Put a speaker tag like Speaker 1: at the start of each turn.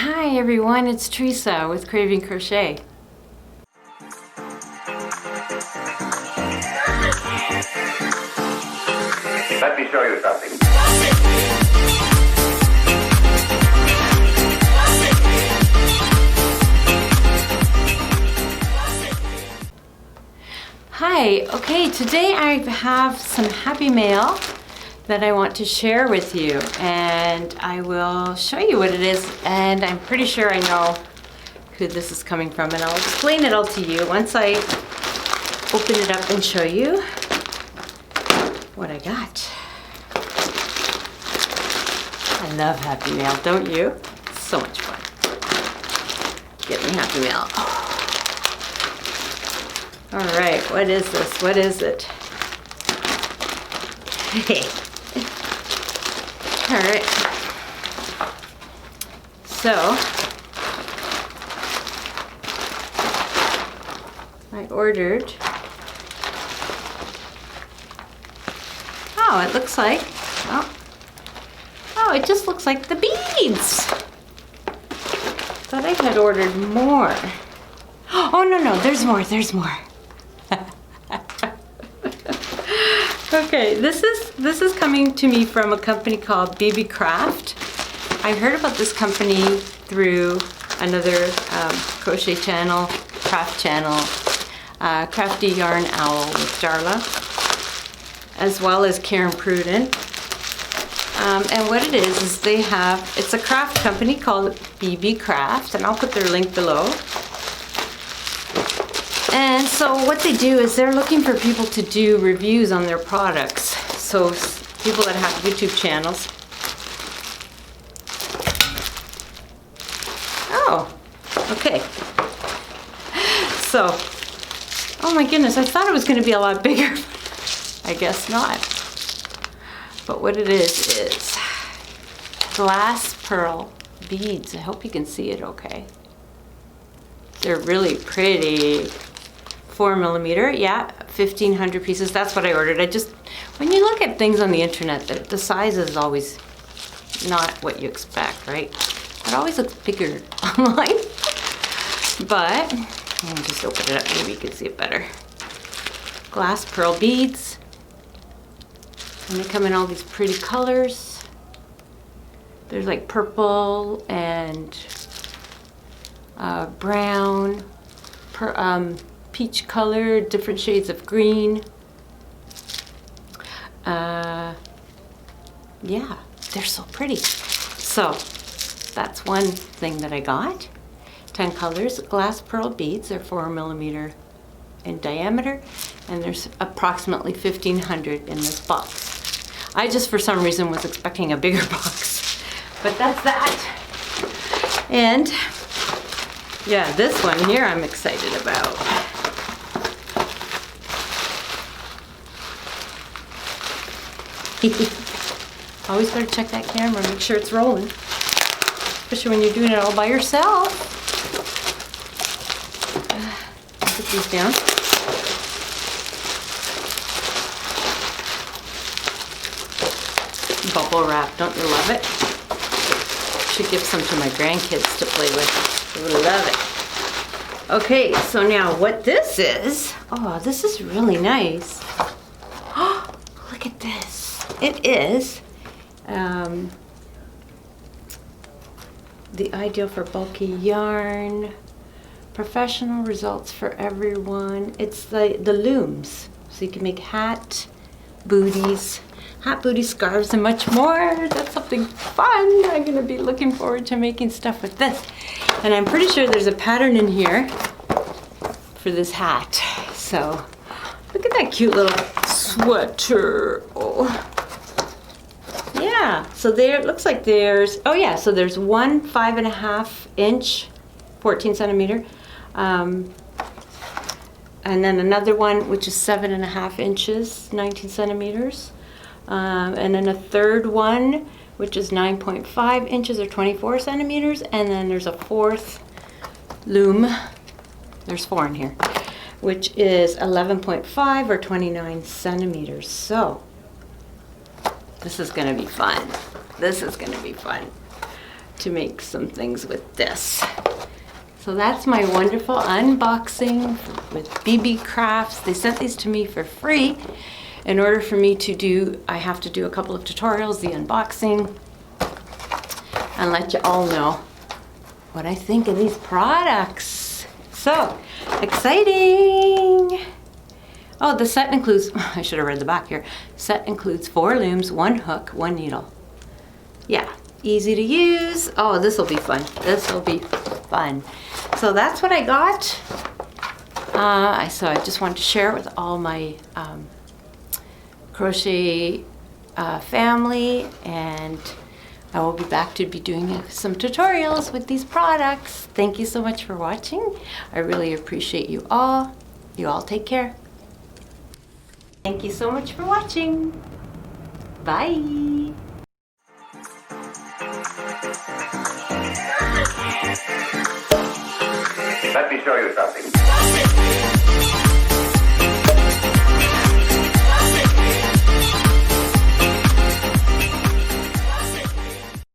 Speaker 1: Hi everyone, it's Teresa with Craving Crochet.
Speaker 2: Let me show you something.
Speaker 1: Hi, okay, today I have some happy mail that I want to share with you, and I will show you what it is, and I'm pretty sure I know who this is coming from, and I'll explain it all to you once I open it up and show you what I got. I love happy mail, don't you? It's so much fun. Get me happy mail. All right, what is this? What is it? Hey. All right. So, I ordered. Oh, it looks like. Oh, it just looks like the beads. Thought I had ordered more. Oh no, there's more. There's more. Okay, this is coming to me from a company called BeeBeeCraft. I heard about this company through another crochet channel, craft channel, Crafty Yarn Owl with Darla, as well as Karen Pruden. And what it is they have, it's a craft company called BeeBeeCraft, and I'll put their link below. And so what they do is they're looking for people to do reviews on their products. So people that have YouTube channels. Oh, okay. So, oh my goodness, I thought it was going to be a lot bigger. I guess not. But what it is glass pearl beads. I hope you can see it okay. They're really pretty. 4mm, yeah, 1,500 pieces. That's what I ordered. When you look at things on the internet, the size is always not what you expect, right? It always looks bigger online. But, let me just open it up, maybe you can see it better. Glass pearl beads. And they come in all these pretty colors. There's like purple and brown, peach color, different shades of green. Yeah, they're so pretty. So that's one thing that I got. 10 colors, glass pearl beads. They're 4mm in diameter, and there's approximately 1,500 in this box. I just for some reason was expecting a bigger box, but that's that. And yeah, this one here I'm excited about. Always gotta check that camera, make sure it's rolling. Especially when you're doing it all by yourself. Put these down. Bubble wrap, don't you love it? Should give some to my grandkids to play with. They would love it. Okay, so now what this is, oh, this is really nice. Oh, look at this. It is the ideal for bulky yarn, professional results for everyone. It's the looms, so you can make hat booties, scarves, and much more. That's something fun. I'm gonna be looking forward to making stuff with this. And I'm pretty sure there's a pattern in here for this hat. So look at that cute little sweater. Oh. Yeah, so there, it looks like there's, oh yeah, so there's one 5.5 inch, 14 centimeter, and then another one which is 7.5 inches, 19 centimeters, and then a third one which is 9.5 inches or 24 centimeters, and then there's a fourth loom, there's 4 in here, which is 11.5 or 29 centimeters. So this is gonna be fun. This is gonna be fun. to make some things with this. So that's my wonderful unboxing with BeeBeeCrafts. They sent these to me for free. In order for me to do, I have to do a couple of tutorials, the unboxing, and let you all know what I think of these products. So, exciting! Oh, the set includes, I should have read the back here. Set includes 4 looms, 1 hook, 1 needle. Yeah, easy to use. Oh, this will be fun. This will be fun. So that's what I got. So I just wanted to share it with all my crochet family, and I will be back to be doing some tutorials with these products. Thank you so much for watching. I really appreciate you all. You all take care. Thank you so much for watching. Bye.
Speaker 2: Let me show you something.